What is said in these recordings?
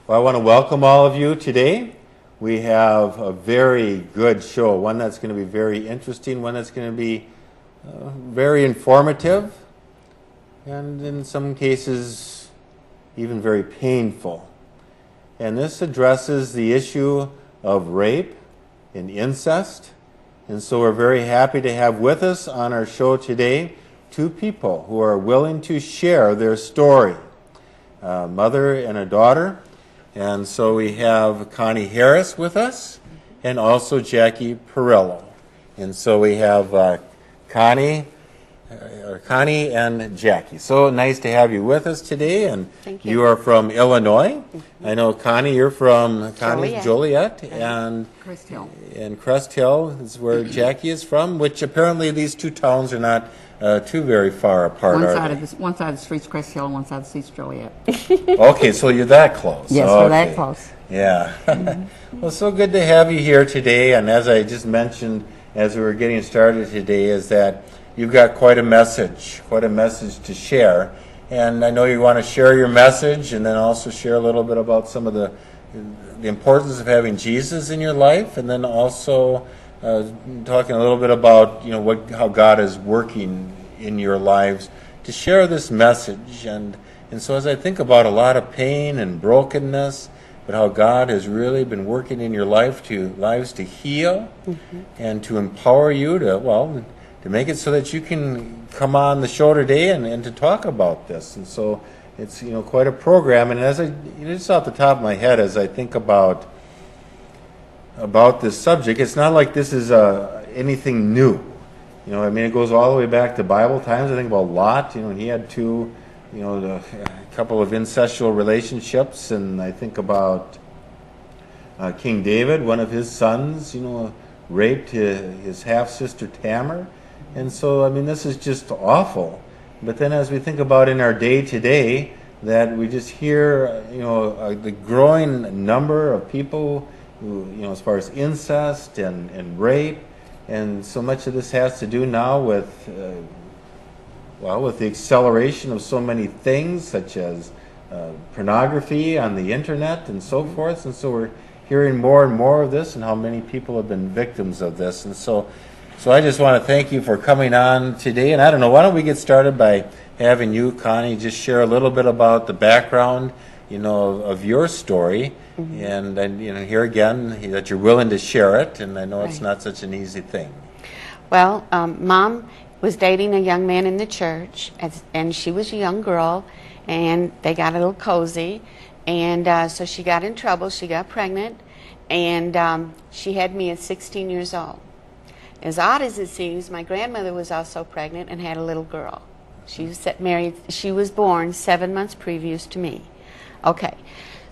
Well, I want to welcome all of you today. We have a very good show, one that's going to be very interesting, one that's going to be very informative, and in some cases even very painful. And this addresses the issue of rape and incest. And so we're very happy to have with us on our show today two people who are willing to share their story, a mother and a daughter. And so we have Connie Harris with us and also Jackie Perrello. And so we have Connie and Jackie. So nice to have you with us today. And Thank you. You are from Illinois. I know, Connie, you're from Joliet and Crest Hill. And Crest Hill is where Jackie is from, which apparently these two towns are not too very far apart, One side of the street's Crest Hill, and one side of the street's Joliet. Okay, so you're that close. Yes, okay. we're that close. Yeah. Well, so good to have you here today. And as I just mentioned as we were getting started today, is that you've got quite a message to share. And I know you want to share your message and then also share a little bit about some of the importance of having Jesus in your life, and then also talking a little bit about how God is working in your lives to share this message. And so as I think about a lot of pain and brokenness, but how God has really been working in your lives to heal and to empower you to make it so that you can come on the show today and to talk about this. And so it's quite a program. And as I just off the top of my head, as I think about this subject, it's not like this is anything new. It goes all the way back to Bible times. I think about Lot. He had a couple of incestual relationships, and I think about King David. One of his sons, raped his half sister Tamar. And so, this is just awful. But then as we think about in our day to day, that we just hear, the growing number of people who, as far as incest and rape, and so much of this has to do now with, with the acceleration of so many things, such as pornography on the internet and so forth. And so we're hearing more and more of this and how many people have been victims of this. And so I just want to thank you for coming on today. And I don't know, why don't we get started by having you, Connie, just share a little bit about the background, of your story. And here again, that you're willing to share it. And I know it's not such an easy thing. Well, Mom was dating a young man in the church, and she was a young girl, and they got a little cozy. And so she got in trouble. She got pregnant, and she had me at 16 years old. As odd as it seems, my grandmother was also pregnant and had a little girl. She was married. She was born 7 months previous to me. Okay,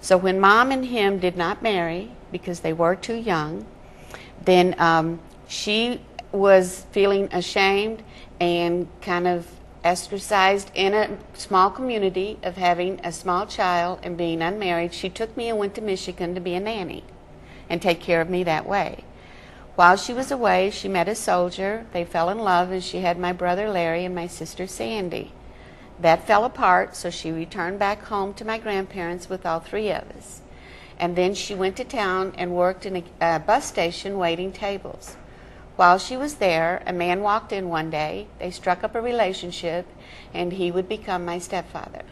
so when Mom and him did not marry because they were too young, then she was feeling ashamed and kind of ostracized in a small community of having a small child and being unmarried. She took me and went to Michigan to be a nanny and take care of me that way. While she was away, she met a soldier. They fell in love, and she had my brother Larry and my sister Sandy. That fell apart, so she returned back home to my grandparents with all three of us. And then she went to town and worked in a bus station waiting tables. While she was there, a man walked in one day. They struck up a relationship, and he would become my stepfather.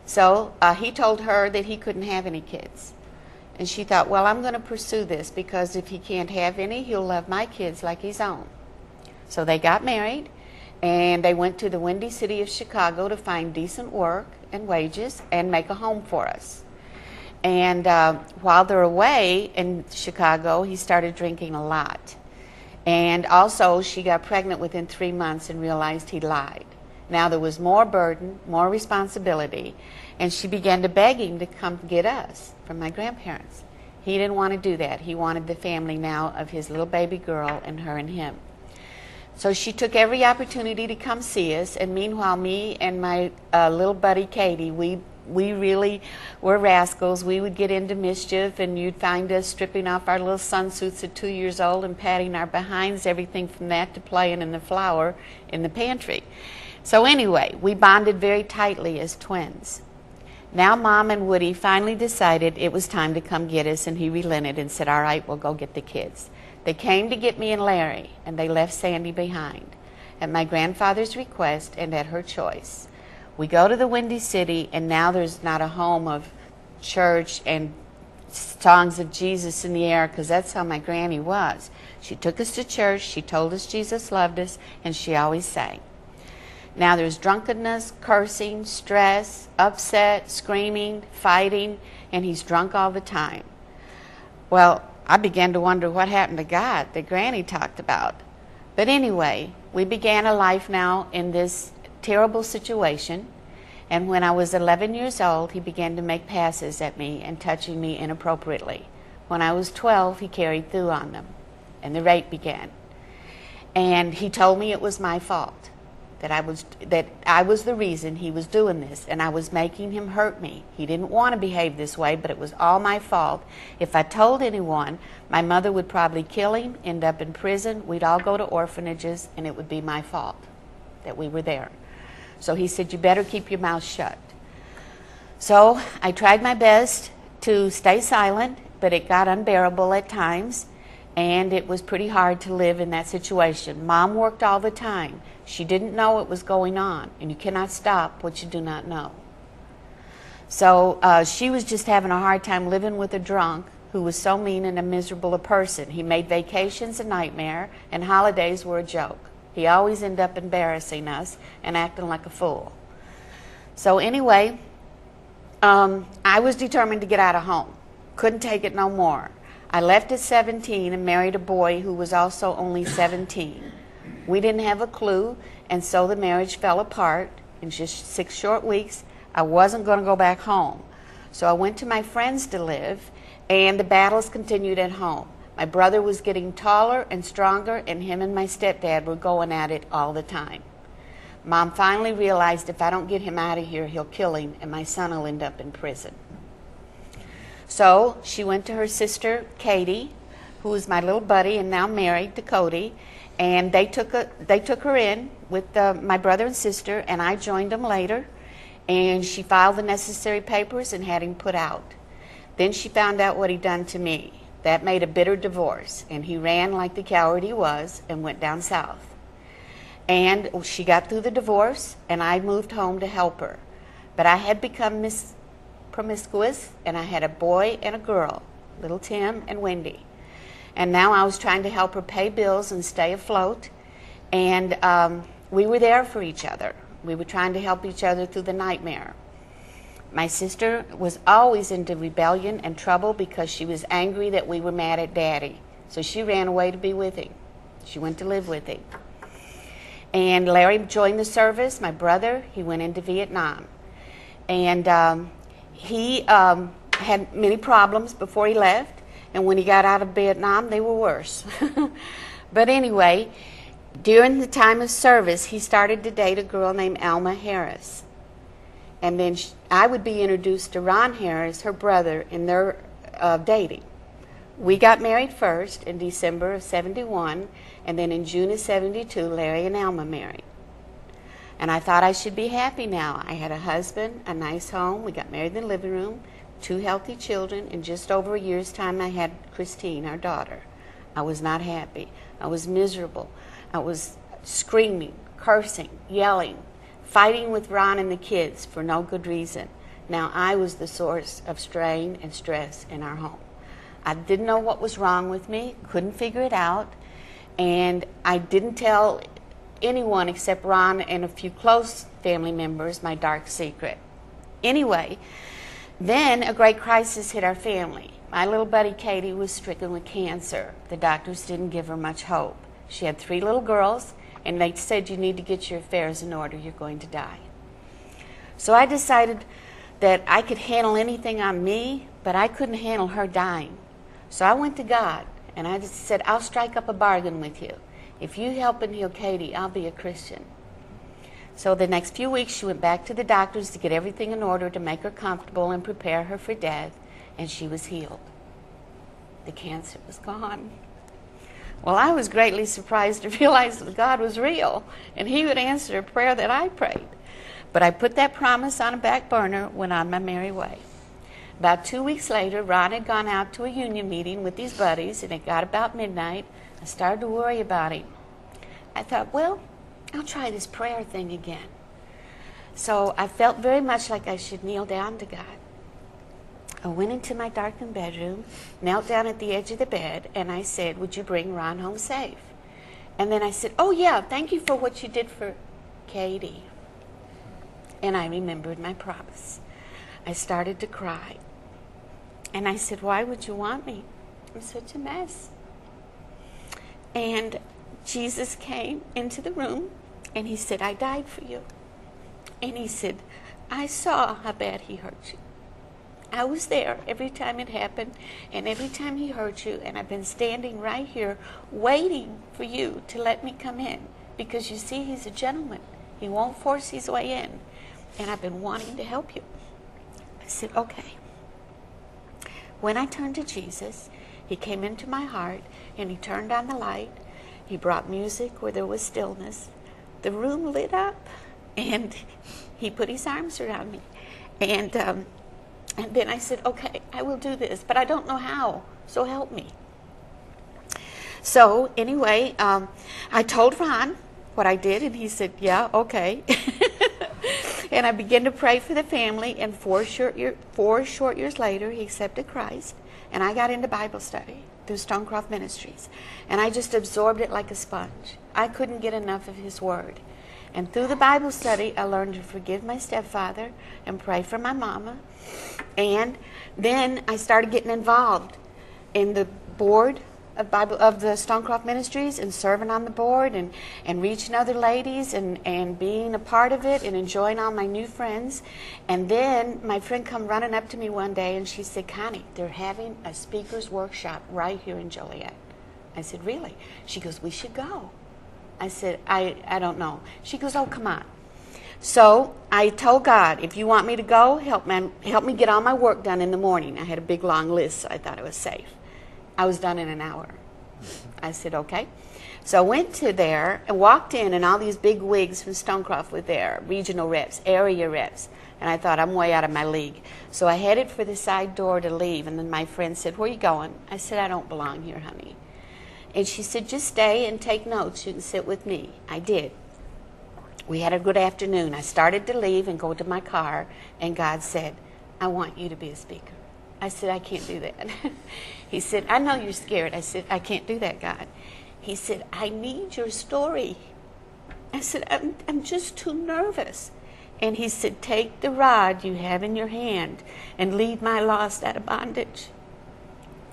So he told her that he couldn't have any kids. And she thought, well, I'm going to pursue this, because if he can't have any, he'll love my kids like his own. So they got married, and they went to the windy city of Chicago to find decent work and wages and make a home for us. And while they're away in Chicago, he started drinking a lot. And also, she got pregnant within 3 months and realized he lied. Now there was more burden, more responsibility, and she began to beg him to come get us from my grandparents. He didn't want to do that. He wanted the family now of his little baby girl and her and him. So she took every opportunity to come see us, and meanwhile, me and my little buddy Katie, we really were rascals. We would get into mischief, and you'd find us stripping off our little sunsuits at 2 years old and patting our behinds, everything from that to playing in the flour in the pantry. So anyway, we bonded very tightly as twins. Now Mom and Woody finally decided it was time to come get us, and he relented and said, all right, we'll go get the kids. They came to get me and Larry, and they left Sandy behind at my grandfather's request and at her choice. We go to the Windy City, and now there's not a home of church and songs of Jesus in the air, because that's how my granny was. She took us to church, she told us Jesus loved us, and she always sang. Now there's drunkenness, cursing, stress, upset, screaming, fighting, and he's drunk all the time. Well, I began to wonder what happened to God that Granny talked about. But anyway, we began a life now in this terrible situation, and when I was 11 years old, he began to make passes at me and touching me inappropriately. When I was 12, he carried through on them, and the rape began. And he told me it was my fault, that I was the reason he was doing this, and I was making him hurt me. He didn't want to behave this way, but it was all my fault. If I told anyone, my mother would probably kill him, end up in prison, we'd all go to orphanages, and it would be my fault that we were there. So he said, you better keep your mouth shut. So I tried my best to stay silent, but it got unbearable at times, and it was pretty hard to live in that situation. Mom worked all the time. She didn't know what was going on, and you cannot stop what you do not know. So she was just having a hard time living with a drunk who was so mean and a miserable a person. He made vacations a nightmare, and holidays were a joke. He always ended up embarrassing us and acting like a fool. So anyway, I was determined to get out of home. Couldn't take it no more. I left at 17 and married a boy who was also only 17. We didn't have a clue, and so the marriage fell apart in just 6 short weeks. I wasn't going to go back home. So I went to my friends to live, and the battles continued at home. My brother was getting taller and stronger, and him and my stepdad were going at it all the time. Mom finally realized if I don't get him out of here, he'll kill him, and my son will end up in prison. So she went to her sister, Katie, who was my little buddy and now married to Cody, and they took her in with my brother and sister, and I joined them later, and she filed the necessary papers and had him put out. Then she found out what he'd done to me. That made a bitter divorce, and he ran like the coward he was and went down south. And she got through the divorce, and I moved home to help her. But I had become promiscuous, and I had a boy and a girl, little Tim and Wendy. And now I was trying to help her pay bills and stay afloat, and we were there for each other. We were trying to help each other through the nightmare. My sister was always into rebellion and trouble because she was angry that we were mad at Daddy. So she ran away to be with him. She went to live with him. And Larry joined the service, my brother. He went into Vietnam. And he had many problems before he left. And when he got out of Vietnam, they were worse. But anyway, during the time of service, he started to date a girl named Alma Harris. And then I would be introduced to Ron Harris, her brother, in their dating. We got married first in December of 71, and then in June of 72, Larry and Alma married. And I thought I should be happy now. I had a husband, a nice home. We got married in the living room, 2 healthy children. In just over a year's time, I had Christine, our daughter. I was not happy. I was miserable. I was screaming, cursing, yelling, fighting with Ron and the kids for no good reason. Now I was the source of strain and stress in our home. I didn't know what was wrong with me, couldn't figure it out, and I didn't tell anyone except Ron and a few close family members my dark secret. Anyway, then a great crisis hit our family. My little buddy Katie was stricken with cancer. The doctors didn't give her much hope. She had 3 little girls, and they said, you need to get your affairs in order, you're going to die. So I decided that I could handle anything on me, but I couldn't handle her dying. So I went to God, and I just said, I'll strike up a bargain with you. If you help and heal Katie, I'll be a Christian. So the next few weeks, she went back to the doctors to get everything in order to make her comfortable and prepare her for death, and she was healed. The cancer was gone. Well, I was greatly surprised to realize that God was real, and He would answer a prayer that I prayed. But I put that promise on a back burner, went on my merry way. About 2 weeks later, Ron had gone out to a union meeting with his buddies, and it got about midnight. I started to worry about him. I thought, well, I'll try this prayer thing again. So I felt very much like I should kneel down to God. I went into my darkened bedroom, knelt down at the edge of the bed, and I said, would you bring Ron home safe? And then I said, oh yeah, thank you for what you did for Katie. And I remembered my promise. I started to cry. And I said, why would you want me? I'm such a mess. And Jesus came into the room, and he said, I died for you. And he said, I saw how bad he hurt you. I was there every time it happened, and every time he hurt you, and I've been standing right here waiting for you to let me come in, because you see, he's a gentleman. He won't force his way in, and I've been wanting to help you. I said, okay. When I turned to Jesus, he came into my heart, and he turned on the light. He brought music where there was stillness. The room lit up, and he put his arms around me. And then I said, okay, I will do this, but I don't know how, so help me. So anyway, I told Ron what I did, and he said, yeah, okay. And I began to pray for the family, and 4 short years later, he accepted Christ, and I got into Bible study through Stonecroft Ministries, and I just absorbed it like a sponge. I couldn't get enough of his word. And through the Bible study, I learned to forgive my stepfather and pray for my mama. And then I started getting involved in the board of the Stonecroft Ministries, and serving on the board, and reaching other ladies, and being a part of it, and enjoying all my new friends. And then my friend come running up to me one day, and she said, Connie, they're having a speaker's workshop right here in Joliet. I said, really? She goes, we should go. I said, I don't know. She goes, oh, come on. So I told God, if you want me to go, help me get all my work done in the morning. I had a big long list, so I thought it was safe. I was done in an hour. I said, okay. So I went to there and walked in, and all these big wigs from Stonecroft were there, regional reps, area reps. And I thought, I'm way out of my league. So I headed for the side door to leave, and then my friend said, where are you going? I said, I don't belong here, honey. And she said, just stay and take notes. You can sit with me. I did. We had a good afternoon. I started to leave and go to my car, and God said, I want you to be a speaker. I said, I can't do that. He said, I know you're scared. I said, I can't do that, God. He said, I need your story. I said, I'm just too nervous. And he said, take the rod you have in your hand and lead my lost out of bondage.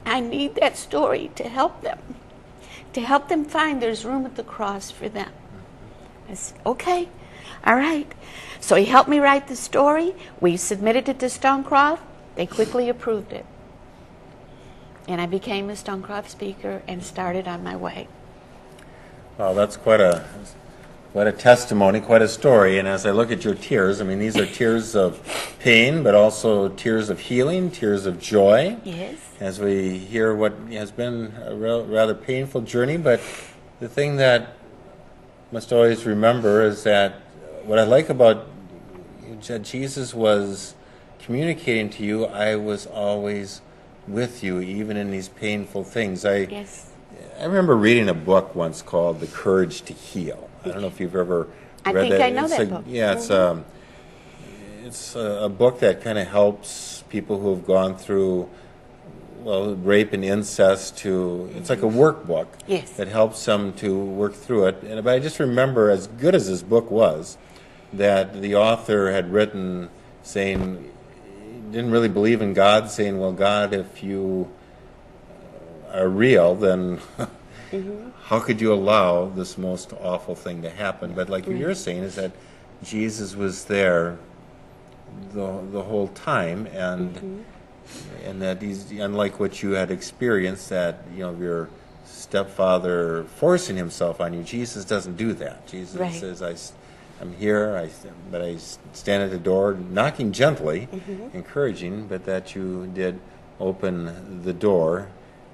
I need that story to help them find there's room at the cross for them. I said, okay, all right. So he helped me write the story. We submitted it to Stonecroft. They quickly approved it. And I became a Stonecroft speaker and started on my way. Well, that's quite a testimony, quite a story. And as I look at your tears, I mean, these are tears of pain, but also tears of healing, tears of joy. Yes. As we hear what has been a rather painful journey, but the thing that must always remember is that what I like about Jesus was communicating to you, I was always with you, even in these painful things. Yes. I remember reading a book once called The Courage to Heal. I don't know if you've ever read that. I think I know that book. Yeah, it's a book that kind of helps people who have gone through, well, rape and incest it's like a workbook. Yes. That helps them to work through it. But I just remember, as good as this book was, that the author had written saying, didn't really believe in God, saying, well, God, if you are real, then how could you allow this most awful thing to happen? But like you're saying, is that Jesus was there the whole time, and that he's, unlike what you had experienced, that your stepfather forcing himself on you, Jesus doesn't do that. Jesus says, I'm here, but I stand at the door, knocking gently, encouraging, but that you did open the door,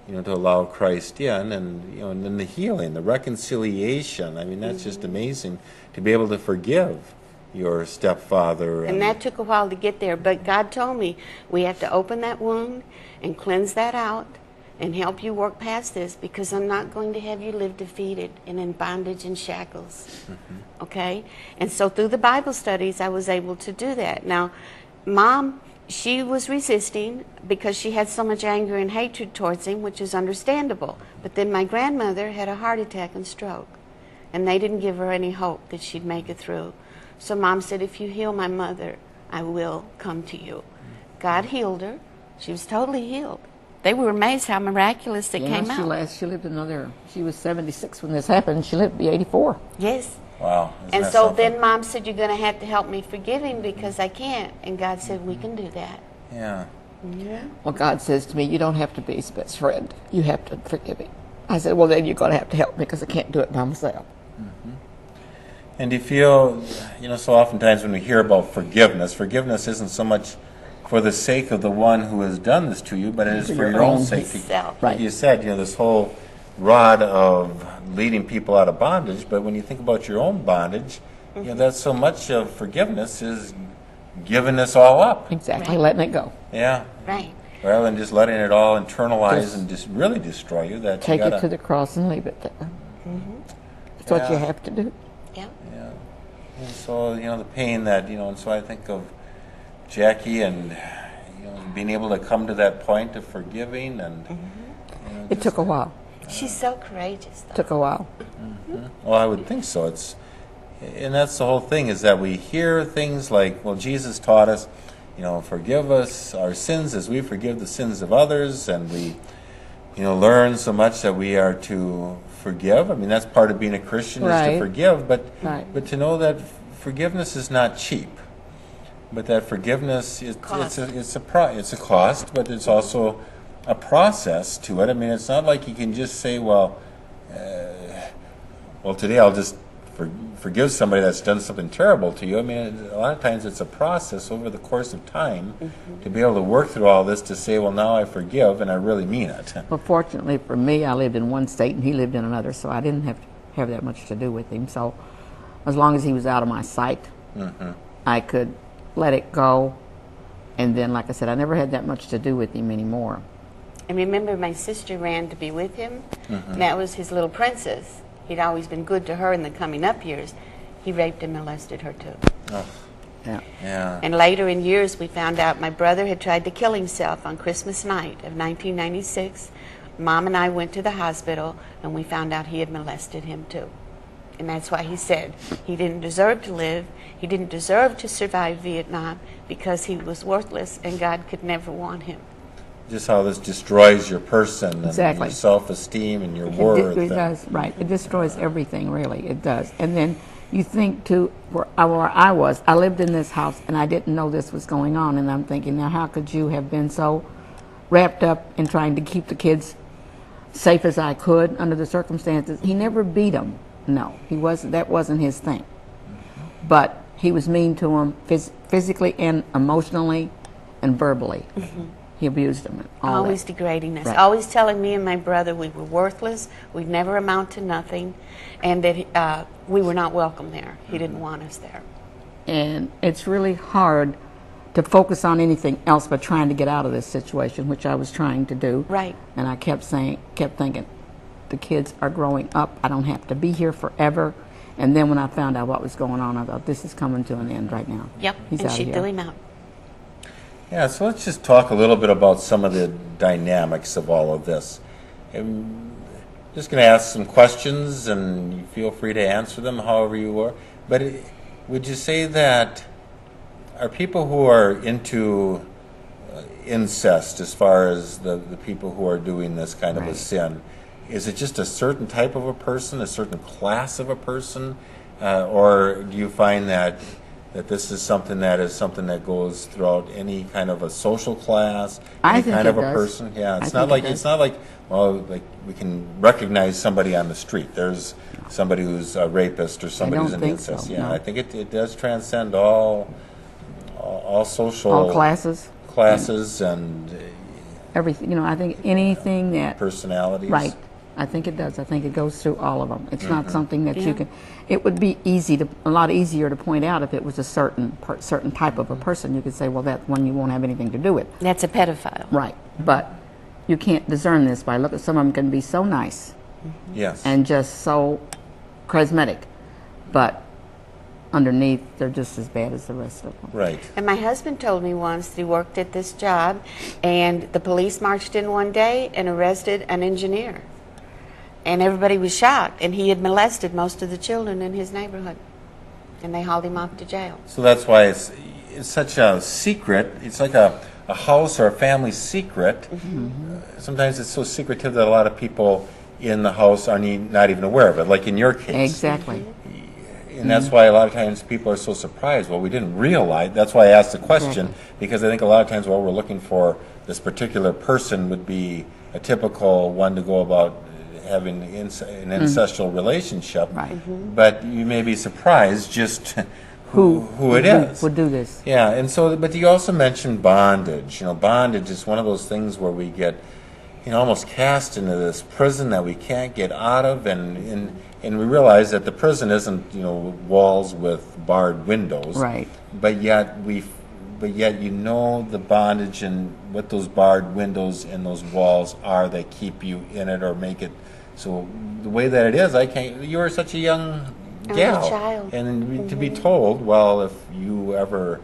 to allow Christ in, and then the healing, the reconciliation. I mean, that's just amazing to be able to forgive, your stepfather. And that took a while to get there, but God told me we have to open that wound and cleanse that out and help you work past this, because I'm not going to have you live defeated and in bondage and shackles. Okay? And so through the Bible studies, I was able to do that. Now, Mom, she was resisting because she had so much anger and hatred towards him, which is understandable. But then my grandmother had a heart attack and stroke, and they didn't give her any hope that she'd make it through. So Mom said, if you heal my mother, I will come to you. God healed her. She was totally healed. They were amazed how miraculous it came out. She lived she was 76 when this happened. She lived to be 84. Yes. Wow. And so then Mom said, you're going to have to help me forgive him because I can't. And God said, we can do that. Yeah. Yeah. Well, God says to me, you don't have to be his best friend. You have to forgive him. I said, well, then you're going to have to help me because I can't do it by myself. And do you feel, so oftentimes when we hear about forgiveness isn't so much for the sake of the one who has done this to you, but it is for your own sake. Self. Like you said, this whole rod of leading people out of bondage, but when you think about your own bondage, that's so much of forgiveness is giving this all up. Exactly, letting it go. Yeah. Right. Rather than just letting it all internalize and just really destroy you. That take you gotta, it to the cross and leave it there. That's what you have to do. Yeah. Yeah. And so, the pain that, and so I think of Jackie and, being able to come to that point of forgiving and... It took a while. She's so courageous, though. It took a while. Well, I would think so. And that's the whole thing, is that we hear things like, well, Jesus taught us, forgive us our sins as we forgive the sins of others, and we, learn so much that we are to forgive. I mean, that's part of being a Christian, is to forgive, but to know that forgiveness is not cheap. But that forgiveness it's a cost, but it's also a process to it. I mean, it's not like you can just say, well, today I'll just forgive somebody that's done something terrible to you. I mean, a lot of times it's a process over the course of time to be able to work through all this to say, well, now I forgive and I really mean it. Well, fortunately for me, I lived in one state and he lived in another, so I didn't have that much to do with him. So as long as he was out of my sight, I could let it go. And then, like I said, I never had that much to do with him anymore. And remember, my sister ran to be with him. And that was his little princess. He'd always been good to her in the coming up years. He raped and molested her, too. Oh. Yeah. And later in years, we found out my brother had tried to kill himself on Christmas night of 1996. Mom and I went to the hospital, and we found out he had molested him, too. And that's why he said he didn't deserve to live. He didn't deserve to survive Vietnam because he was worthless and God could never want him. Just how this destroys your person and Exactly. your self-esteem and your worth. It does, right. It destroys everything, really. It does. And then you think, too, where I was, I lived in this house and I didn't know this was going on. And I'm thinking, now how could you have been so wrapped up in trying to keep the kids safe as I could under the circumstances? He never beat them. No, he wasn't. That wasn't his thing. But he was mean to him physically and emotionally and verbally. He abused them. Always degrading us. Right. Always telling me and my brother we were worthless, we'd never amount to nothing, and that we were not welcome there. He didn't want us there. And it's really hard to focus on anything else but trying to get out of this situation, which I was trying to do. Right. And I kept thinking, the kids are growing up. I don't have to be here forever. And then when I found out what was going on, I thought, this is coming to an end right now. Yep, He's and out she of here. threw him out. Yeah, so let's just talk a little bit about some of the dynamics of all of this. I'm just going to ask some questions, and you feel free to answer them however you are. But would you say that are people who are into incest, as far as the people who are doing this kind of a sin, is it just a certain type of a person, a certain class of a person, or do you find that this is something that goes throughout any kind of a social class, I any think kind of it a does. person? Yeah, I it's not think like it it's not like, well, like we can recognize somebody on the street. There's somebody who's a rapist or somebody don't who's an think incest. so, Yeah, no. I think it does transcend all social All classes, classes and everything. I think anything that personalities. right, I think it does. I think it goes through all of them. It's not something that you can. It would be a lot easier to point out if it was a certain type of a person. You could say, well, that one you won't have anything to do with. That's a pedophile. Right. But you can't discern this by looking. Some of them can be so nice. Yes. And just so charismatic, but underneath they're just as bad as the rest of them. Right. And my husband told me once that he worked at this job, and the police marched in one day and arrested an engineer. And everybody was shocked, and he had molested most of the children in his neighborhood. And they hauled him off to jail. So that's why it's such a secret. It's like a house or a family secret. Sometimes it's so secretive that a lot of people in the house are not even aware of it, like in your case. Exactly. And that's why a lot of times people are so surprised. Well, we didn't realize. That's why I asked the question, because I think a lot of times what we're looking for, this particular person would be a typical one to go about having an incestual relationship. Right. But you may be surprised just who it is. Would do this. Yeah, and so, but you also mentioned bondage. You know, bondage is one of those things where we get, almost cast into this prison that we can't get out of, and we realize that the prison isn't, walls with barred windows. Right. But yet the bondage and what those barred windows and those walls are that keep you in it or make it. So the way that it is, you were such a young gal. A child. And to be told, well, if you ever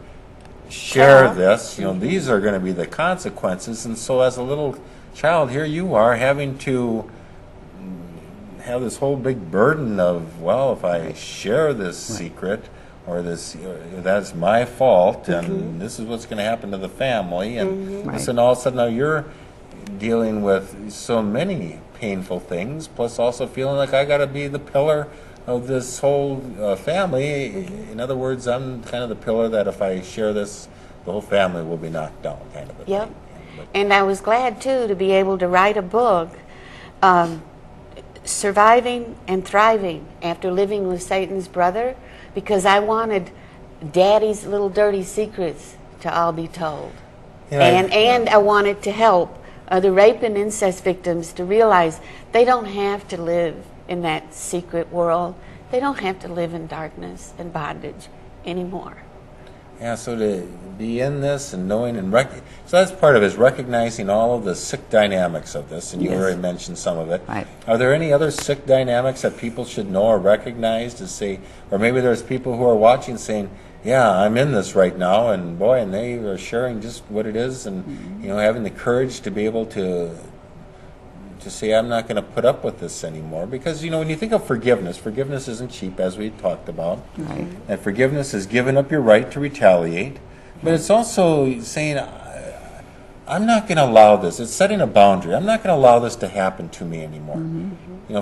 share this, these are going to be the consequences. And so as a little child, here you are having to have this whole big burden of, well, if I share this secret or this, that's my fault, and this is what's going to happen to the family. And so all of a sudden now you're dealing with so many painful things, plus also feeling like I got to be the pillar of this whole family. In other words, I'm kind of the pillar that if I share this, the whole family will be knocked down, kind of a thing. And I was glad, too, to be able to write a book, Surviving and Thriving After Living with Satan's Brother, because I wanted Daddy's little dirty secrets to all be told. And I wanted to help other rape and incest victims to realize they don't have to live in that secret world. They don't have to live in darkness and bondage anymore. Yeah, so to be in this and knowing and so that's part of it, is recognizing all of the sick dynamics of this, and you already mentioned some of it. Right. Are there any other sick dynamics that people should know or recognize to say, or maybe there's people who are watching saying, yeah, I'm in this right now, and boy, and they are sharing just what it is, and having the courage to be able to say, I'm not going to put up with this anymore. Because, when you think of forgiveness isn't cheap, as we talked about. Right. And forgiveness is giving up your right to retaliate. But it's also saying, I'm not going to allow this. It's setting a boundary. I'm not going to allow this to happen to me anymore.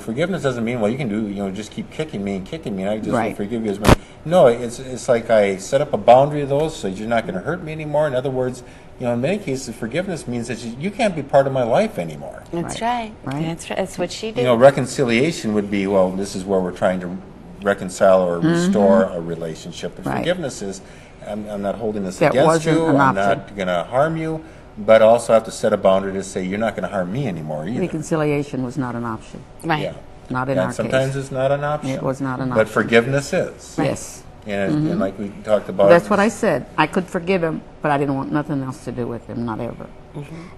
Forgiveness doesn't mean, well, you can do, just keep kicking me, and I just will forgive you as much. No, it's like I set up a boundary of those so you're not going to hurt me anymore. In other words, in many cases, forgiveness means that you can't be part of my life anymore. That's right. That's right. That's what she did. Reconciliation would be, well, this is where we're trying to reconcile or restore a relationship. But forgiveness is, I'm not holding this against you. I'm not going to harm you. But also have to set a boundary to say, you're not going to harm me anymore either. Reconciliation was not an option. Right. Yeah. Not in our case. Sometimes it's not an option. It was not an option. But forgiveness is. Yes. And like we talked about. That's what I said. I could forgive him, but I didn't want nothing else to do with him, not ever.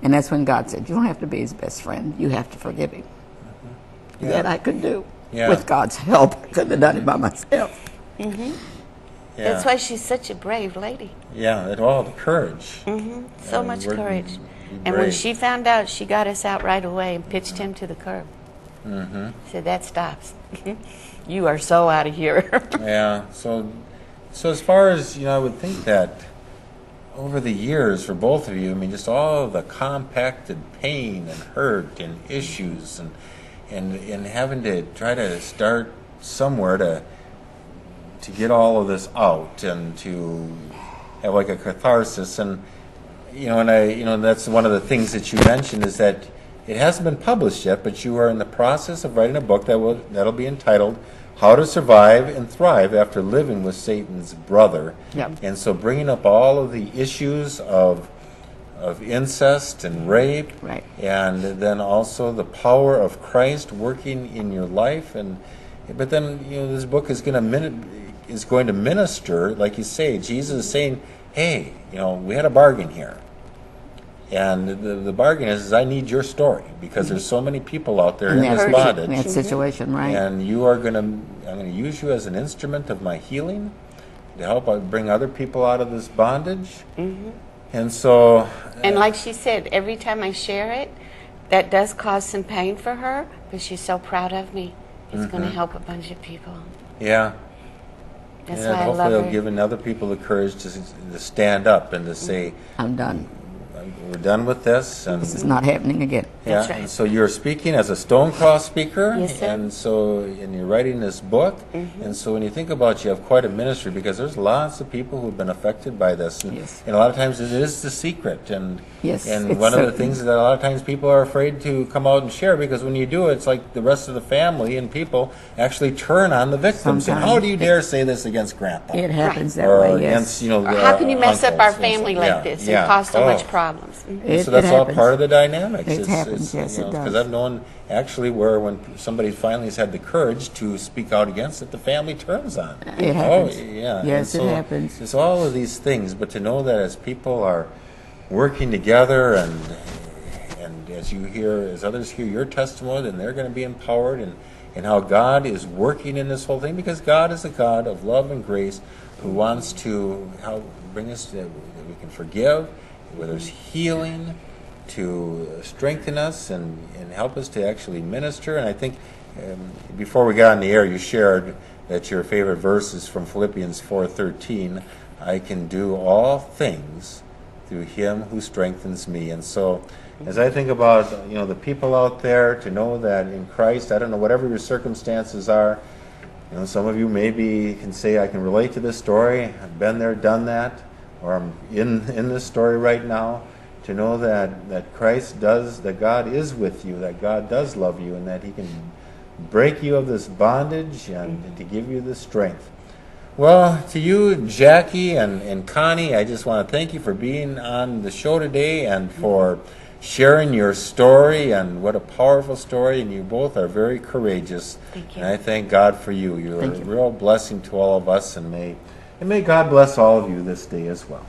And that's when God said, you don't have to be his best friend. You have to forgive him. That I could do. With God's help. I couldn't have done it by myself. That's why she's such a brave lady. Yeah, all the courage. So much courage. And when she found out, she got us out right away and pitched him to the curb. Said, that stops. You are so out of here. Yeah. So as far as, I would think that over the years for both of you, just all of the compacted pain and hurt and issues and having to try to start somewhere to get all of this out and to have like a catharsis, and that's one of the things that you mentioned is that it hasn't been published yet, but you are in the process of writing a book that'll be entitled How to Survive and Thrive After Living with Satan's Brother. Yep. And so bringing up all of the issues of of incest and rape, Right. and then also the power of Christ working in your life. But then this book is going to minister, like you say. Jesus is saying, "Hey, we had a bargain here." And the bargain is I need your story because there's so many people out there in this bondage. In that situation, right? And I'm going to use you as an instrument of my healing to help bring other people out of this bondage. Mm-hmm. And so... And like she said, every time I share it, that does cause some pain for her, but she's so proud of me. It's going to help a bunch of people. Yeah. That's And why I love hopefully her. it'll give other people the courage to stand up and to say, I'm done. we're done with this. And This is not happening again. yeah, right. and so you're speaking as a Stonecross speaker, Yes, sir. and you're writing this book, and so when you think about it, you have quite a ministry because there's lots of people who've been affected by this, and, Yes. and a lot of times it is the secret, and Yes, and it's one of the certain. things that a lot of times people are afraid to come out and share because when you do, it's like the rest of the family and people actually turn on the victims. And how do you dare say this against Grandpa? It happens that or way, against yes. Or how can you mess up our uncles and family so- like yeah, this yeah. and cause so Oh. much problems? It, So that's it all happens. part of the dynamics. It happens, yes, it does. Because I've known actually where when somebody finally has had the courage to speak out against it, the family turns on. It happens. Oh, yeah. Yes, And it so happens. There's all of these things, but to know that as people are working together and as others hear your testimony, then they're going to be empowered and how God is working in this whole thing because God is a God of love and grace who wants to bring us that we can forgive, where there's healing, to strengthen us and help us to actually minister. And I think before we got on the air, you shared that your favorite verse is from Philippians 4:13. I can do all things through Him who strengthens me. And so, as I think about the people out there, to know that in Christ, I don't know whatever your circumstances are. Some of you maybe can say, I can relate to this story. I've been there, done that, or I'm in this story right now. To know that Christ does, that God is with you, that God does love you, and that He can break you of this bondage and to give you the strength. Well, to you, Jackie and Connie, I just want to thank you for being on the show today and for sharing your story, and what a powerful story, and you both are very courageous. Thank you. And I thank God for you. You're Thank a you. real blessing to all of us, and may God bless all of you this day as well.